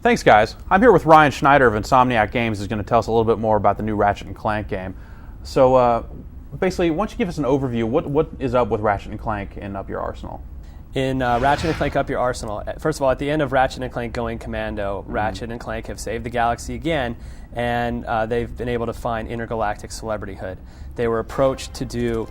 Thanks, guys. I'm here with Ryan Schneider of Insomniac Games, who's going to tell us a little bit more about the new Ratchet and Clank game. So, basically, why don't you give us an overview? What is up with Ratchet and Clank in Up Your Arsenal? In Ratchet and Clank Up Your Arsenal, first of all, at the end of Ratchet and Clank Going Commando, Ratchet and Clank have saved the galaxy again, and they've been able to find intergalactic celebrityhood. They were approached to do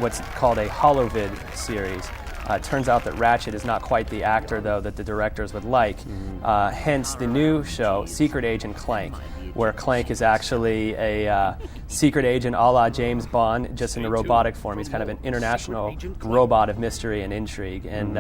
what's called a holovid series. It turns out that Ratchet is not quite the actor, though, that the directors would like. Hence the new show, Secret Agent Clank, where Clank is actually a secret agent a la James Bond, just in the robotic form. He's kind of an international robot of mystery and intrigue. And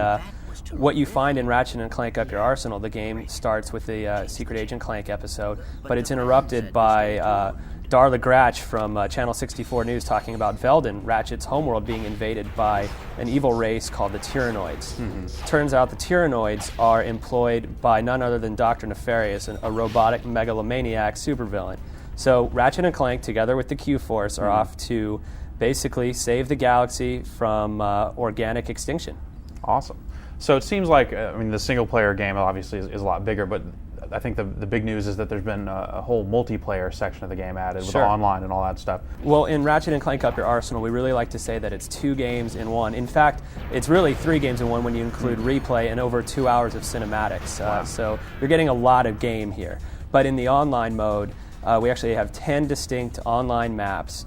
what you find in Ratchet and Clank Up Your Arsenal, the game starts with the Secret Agent Clank episode, but it's interrupted by Darla Gratch from Channel 64 News talking about Veldin, Ratchet's homeworld, being invaded by an evil race called the Tyrannoids. Turns out the Tyrannoids are employed by none other than Dr. Nefarious, a robotic megalomaniac supervillain. So Ratchet and Clank, together with the Q-Force, are off to basically save the galaxy from organic extinction. Awesome. So it seems like, the single-player game obviously is a lot bigger, but I think the big news is that there's been a whole multiplayer section of the game added with online and all that stuff. Well, in Ratchet and Clank Up Your Arsenal, we really like to say that it's 2 games in one. In fact, it's really 3 games in one when you include replay and over 2 hours of cinematics. Wow. So you're getting a lot of game here. But in the online mode, we actually have 10 distinct online maps,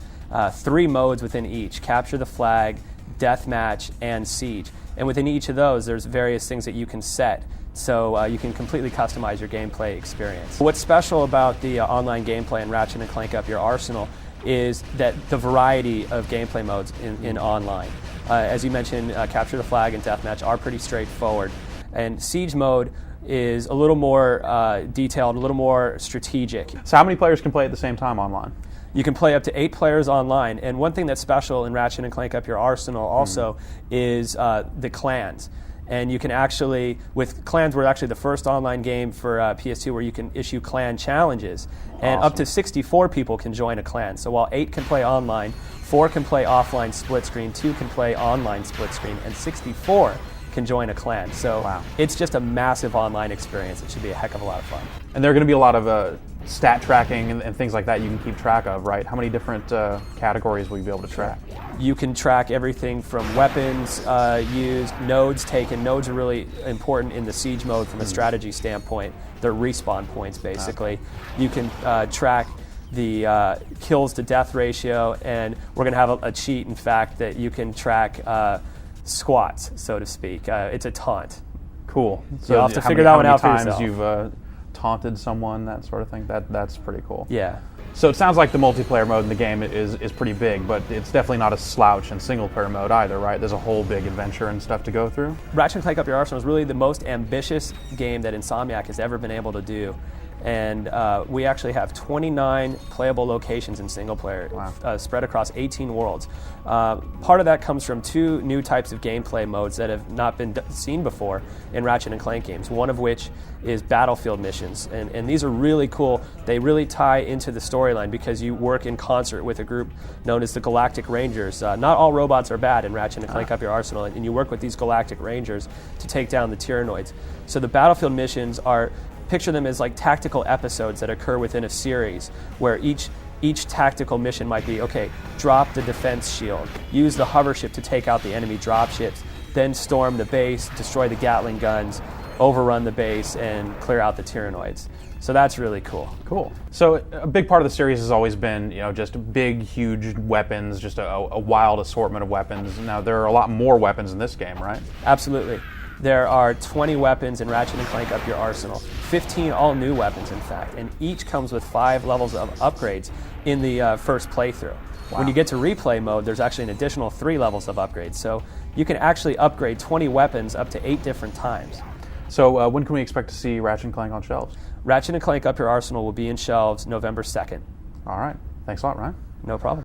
3 modes within each: Capture the Flag, Deathmatch, and Siege. And within each of those, there's various things that you can set. So you can completely customize your gameplay experience. What's special about the online gameplay in Ratchet and Clank Up Your Arsenal is that the variety of gameplay modes in online. As you mentioned, Capture the Flag and Deathmatch are pretty straightforward. And Siege mode is a little more detailed, a little more strategic. So how many players can play at the same time online? You can play up to 8 players online. And one thing that's special in Ratchet and Clank Up Your Arsenal also is the clans. And you can actually, with clans, we're actually the first online game for PS2 where you can issue clan challenges. And up to 64 people can join a clan. So while 8 can play online, 4 can play offline split screen, 2 can play online split screen, and 64 can join a clan. So it's just a massive online experience. It should be a heck of a lot of fun. And there are going to be a lot of stat tracking and things like that you can keep track of, right? How many different categories will you be able to track? You can track everything from weapons used, nodes taken. Nodes are really important in the Siege mode from a strategy standpoint. They're respawn points, basically. You can track the kills to death ratio, and we're going to have a cheat, in fact, that you can track squats, so to speak. It's a taunt. Cool. So you'll have to figure that one out for yourself. How many times you've taunted someone, that sort of thing? That's pretty cool. Yeah. So it sounds like the multiplayer mode in the game is pretty big, but it's definitely not a slouch in single-player mode either, right? There's a whole big adventure and stuff to go through. Ratchet and Clank Up Your Arsenal is really the most ambitious game that Insomniac has ever been able to do. And we actually have 29 playable locations in single player, spread across 18 worlds. Part of that comes from 2 new types of gameplay modes that have not been seen before in Ratchet and Clank games, one of which is battlefield missions. And these are really cool. They really tie into the storyline because you work in concert with a group known as the Galactic Rangers. Not all robots are bad in Ratchet and Clank Up Your Arsenal, and you work with these Galactic Rangers to take down the Tyrannoids. So the battlefield missions are, picture them as like tactical episodes that occur within a series where each tactical mission might be, okay, drop the defense shield, use the hover ship to take out the enemy dropships, then storm the base, destroy the Gatling guns, overrun the base, and clear out the Tyrannoids. So that's really cool. Cool. So a big part of the series has always been, just big, huge weapons, just a wild assortment of weapons. Now there are a lot more weapons in this game, right? Absolutely. There are 20 weapons in Ratchet and Clank Up Your Arsenal, 15 all-new weapons, in fact, and each comes with 5 levels of upgrades in the first playthrough. Wow. When you get to replay mode, there's actually an additional 3 levels of upgrades, so you can actually upgrade 20 weapons up to 8 different times. So when can we expect to see Ratchet and Clank on shelves? Ratchet and Clank Up Your Arsenal will be in shelves November 2nd. All right. Thanks a lot, Ryan. No problem.